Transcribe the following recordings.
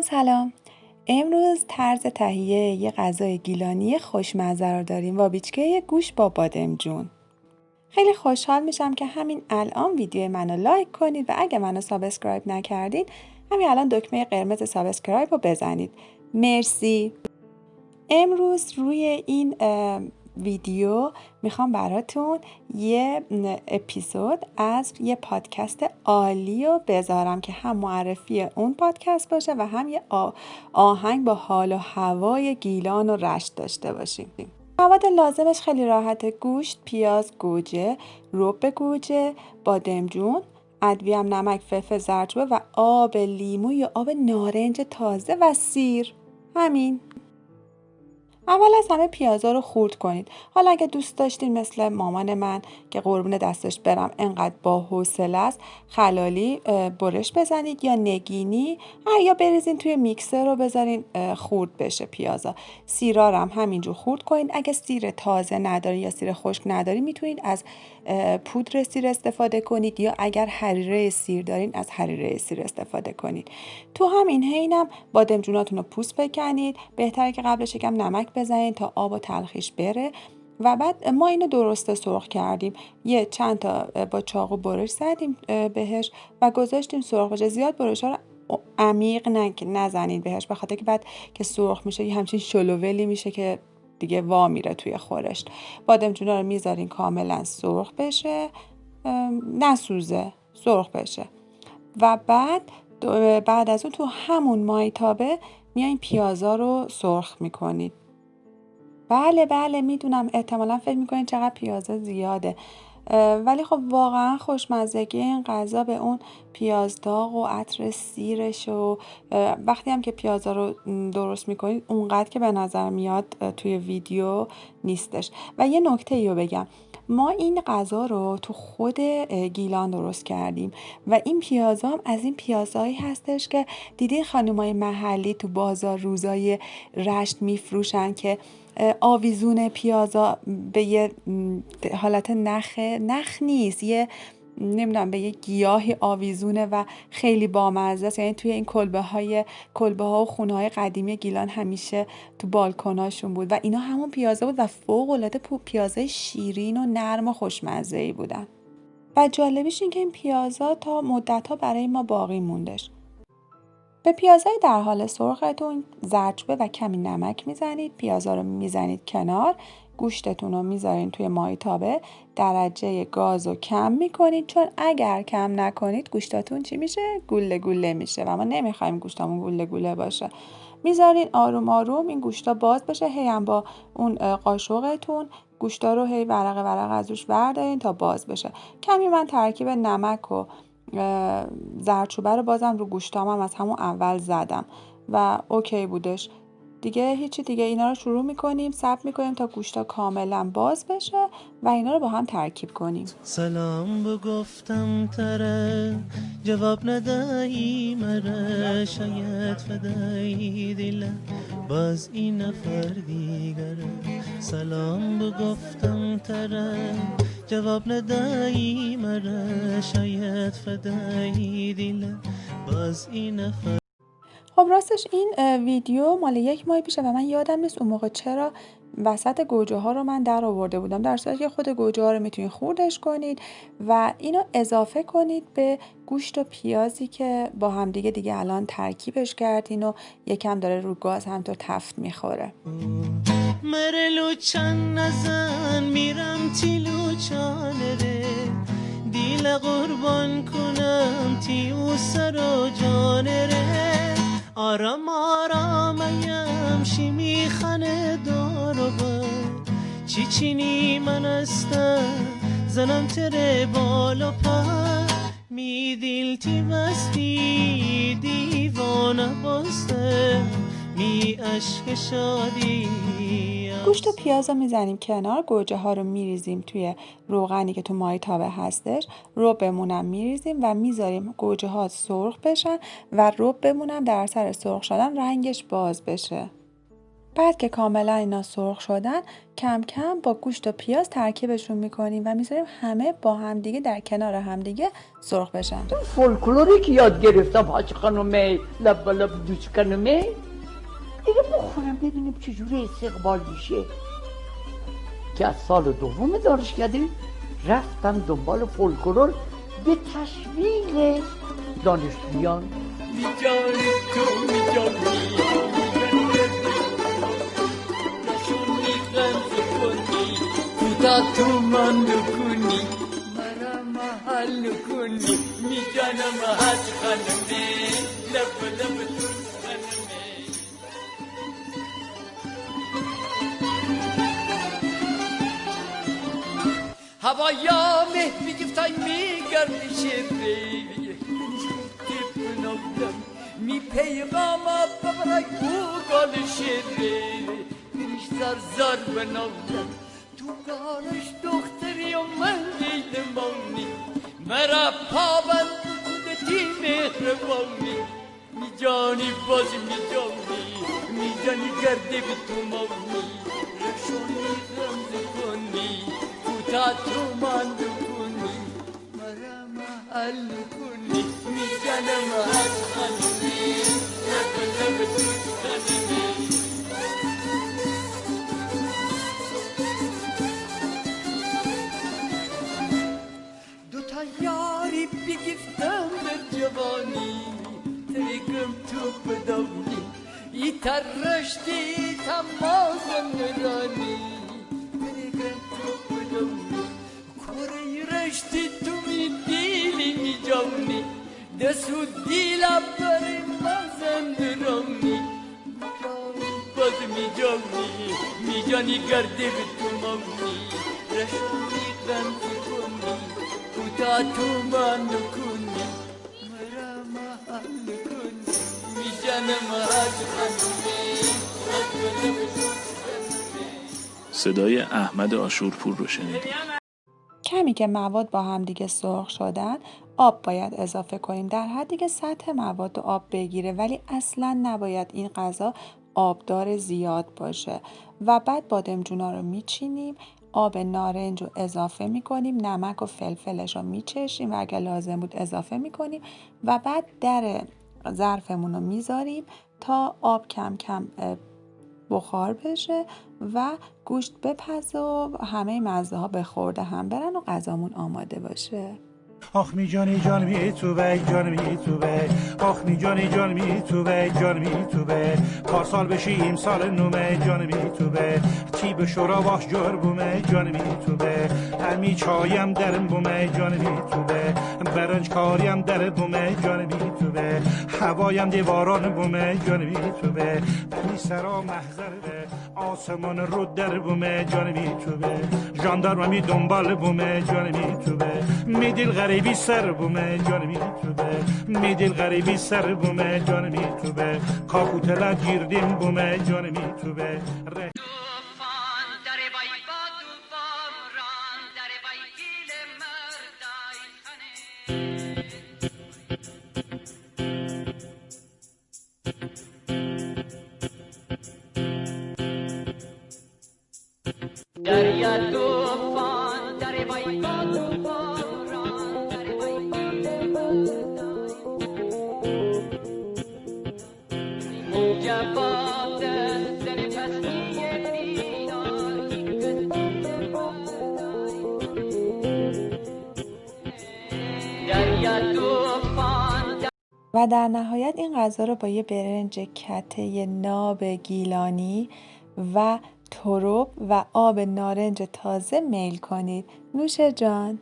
سلام. امروز طرز تهیه یه غذای گیلانی خوشمزه رو داریم و بیچکه گوشت با بادمجون. خیلی خوشحال میشم که همین الان ویدیو منو لایک کنید و اگه منو سابسکرایب نکردین همین الان دکمه قرمز سابسکرایب رو بزنید. مرسی. امروز روی این ویدیو میخوام براتون یه اپیزود از یه پادکست عالی رو بذارم که هم معرفی اون پادکست باشه و هم یه آهنگ با حال و هوای گیلان و رشت داشته باشیم. مواد لازمش خیلی راحته: گوشت، پیاز، گوجه، رب گوجه، بادمجون، ادویه‌ام نمک، فلفل زردچوبه و آب لیمو یا آب نارنج تازه و سیر. همین. اول از همه پیازا رو خورد کنید. حالا اگه دوست داشتین مثل مامان من که قربون دستش برم انقدر با حوصله است، خلالی برش بزنید یا نگینی یا بریزین توی میکسر رو بذارین خورد بشه پیازا. سیرا رو هم همینجور خورد کنید. اگه سیر تازه ندارین یا سیر خشک ندارین میتونید از پودر سیر استفاده کنید یا اگر حریره سیر دارین از حریره سیر استفاده کنید. تو همین حینم بادمجوناتون رو پوست بکنید. بهتره که قبلش یکم نمک بزنید تا آب و تلخیش بره و بعد ما اینو درسته سرخ کردیم. یه چند تا با چاقو برش زدیم بهش و گذاشتیم سرخ بشه. زیاد برش‌ها رو عمیق نزنید بهش، به خاطر که بعد که سرخ میشه یه همچین شلوولی میشه که دیگه وا میره توی خورش. بادمجونا رو میذارین کاملا سرخ بشه، نسوزه، سرخ بشه و بعد از اون تو همون مایتابه میایین پیازا رو سرخ میکنید. بله میدونم احتمالا فکر میکنید چقدر پیازا زیاده، ولی خب واقعا خوشمزگی این غذا به اون پیاز داغ و عطر سیرش و وقتی هم که پیازا رو درست میکنید اونقدر که به نظر میاد توی ویدیو نیستش. و یه نکته رو بگم، ما این غذا رو تو خود گیلان درست کردیم و این پیازا هم از این پیازهایی هستش که دیدین خانمای محلی تو بازار روزای رشت میفروشن که آویزون پیازا به یه حالت نخ نیست، یه نمیدونم به یه گیاهی آویزونه و خیلی بامزه است. یعنی توی این کلبه ها و خونه های قدیمی گیلان همیشه تو بالکناشون بود و اینا همون پیازا بود و فوق العاده پیازای شیرین و نرم و خوشمزه‌ای بودن. و جالبیش این که این پیازا تا مدت‌ها برای ما باقی موندش. به پیازهای در حال سرختون زردچوبه و کمی نمک میزنید. پیازا رو میزنید کنار. گوشتتون رو میذارین توی مایتابه. درجه گاز رو کم میکنید، چون اگر کم نکنید گوشتاتون چی میشه؟ گوله گوله میشه و ما نمیخوایم گوشتامون گوله گوله باشه. میذارین آروم آروم این گوشتا باز بشه. هی هم با اون قاشقتون گوشتا رو هی ورق از روش بردارین تا باز بشه. کمی من ترکیب نمک و زردچوبه رو بازم رو گوشتام هم از همون اول زدم و اوکی بودش دیگه. هیچی دیگه، اینا رو شروع میکنیم صبر میکنیم تا گوشتا کاملا باز بشه و اینا رو با هم ترکیب کنیم. سلام بگفتم تره جواب ندهی مره، شاید فدایی دیله باز این نفر دیگره. سلام بگفتم تره جواب ندهی مره، شاید فدایی دیله باز این نفر. خب راستش این ویدیو مال 1 ماه پیشه و من یادم نیست اون موقع چرا وسط گوجه ها رو من در آورده بودم، در صورتی که خود گوجه ها رو میتونید خوردش کنید و اینو اضافه کنید به گوشت و پیازی که با هم دیگه الان ترکیبش کردین و یکم داره رو گاز همطور تفت میخوره. مره لوچن نزن میرم تی لوچانه ره، دیل قربان کنم تی او سر و جانه ره. آرام آرامیم شی میخنه دارو بر، چی چینی من استم زنم تره بالا پر، می دیل تی مستی دیوانه باسته می عشق شادی. گوشت و پیاز رو میزنیم کنار. گوجه ها رو میریزیم توی روغنی که تو مایتابه هستش. ربمونم میریزیم و میذاریم گوجه ها سرخ بشن و ربمونم در اثر سرخ شدن رنگش باز بشه. بعد که کاملا اینا سرخ شدن کم کم با گوشت و پیاز ترکیبشون میکنیم و میذاریم همه با همدیگه در کنار همدیگه سرخ بشن. فولکلوری که یاد گرفتم حاج خانومه لب به لب دوست خانومه دیگه بخورم ببینیم چجوری استقبال میشه که از سال دوم دانشکده رفتم دنبال فولکلور به تشویق دانشجویان. میجانی تو میجانی تو من نکنی مرا محل نکنی میجانم حج خانمه لب لب دوست خانمه. هوایا مه میگفتای میگردی شبری تیپ نبودم می پیغاما ببرای بوگال شبری میش زر زر بنابودم تو گالش دختری و من دیدمانی مرا پابند کودتی مهربانی میجانی بازی میجانی گرده به تو مانی رشونی غمزه کنی کوتا تو مانده کنی مرا محل کنی میجانم از خانمی لب لب دوست خانمی. یاری بگفتم در جوانی تریگم تو بدونی ای ترشتی تماز نرانی تریگم تو بدونی کوری رشتی تو می دیلی می جونی دسو دیلا بری مازندرانی میجانی باز میجانی گرده به تو مونی رشونی غمزه کنی تا تو من نکنی مرا محل کنی میجانم حج خانومه. صدای احمد عاشورپور رو شنیدید. کمی که مواد با هم دیگه سرخ شدن آب باید اضافه کنیم در حدی که سطح مواد آب بگیره ولی اصلا نباید این غذا آبدار زیاد باشه و بعد بادمجونا رو میچینیم آب نارنج رو اضافه میکنیم نمک و فلفلش رو میچشیم و اگر لازم بود اضافه میکنیم و بعد در ظرفمون رو میذاریم تا آب کم کم بخار بشه و گوشت بپزه و همه مزه ها به خورده هم برن و غذامون آماده باشه. آخ می جانی جان می تو بی جان می تو بی آخ می جانی جان می تو بی جان می تو بی پارسال بشیم سال نومه جان می تو بی چی به شورا باش جور بومه جان می تو بی همی چایم درم بومه جان می تو بی برنج کاریم در بومه جان می تو بی هوایم دیواران بومه جان می تو بی بی سرا محضر به آسمان رو در بومه جان می تو بی ژاندارم می دنبال بومه جان می تو بی می دل غریبی سر بومه جان می تو به می دل غریبی سر بومه جان می تو به کاپوتلا گیردیم بومه جان می تو به دریا توفان در بای و در نهایت این غذا رو با یه برنج کته ناب گیلانی و ترب و آب نارنج تازه میل کنید. نوش جان.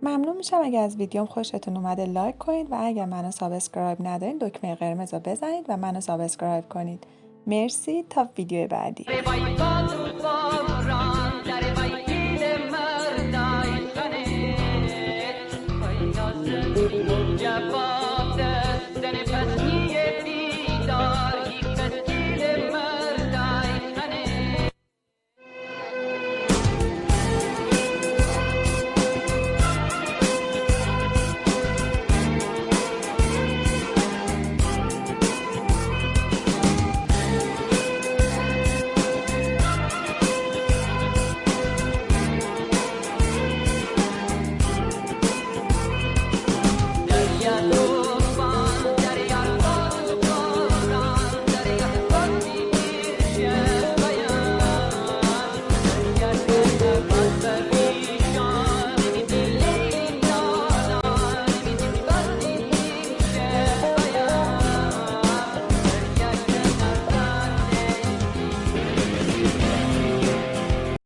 ممنون میشم اگه از ویدیوم خوشتون اومده لایک کنید و اگر منو سابسکرایب ندارین دکمه قرمز رو بزنید و منو سابسکرایب کنید. مرسی تا ویدیو بعدی.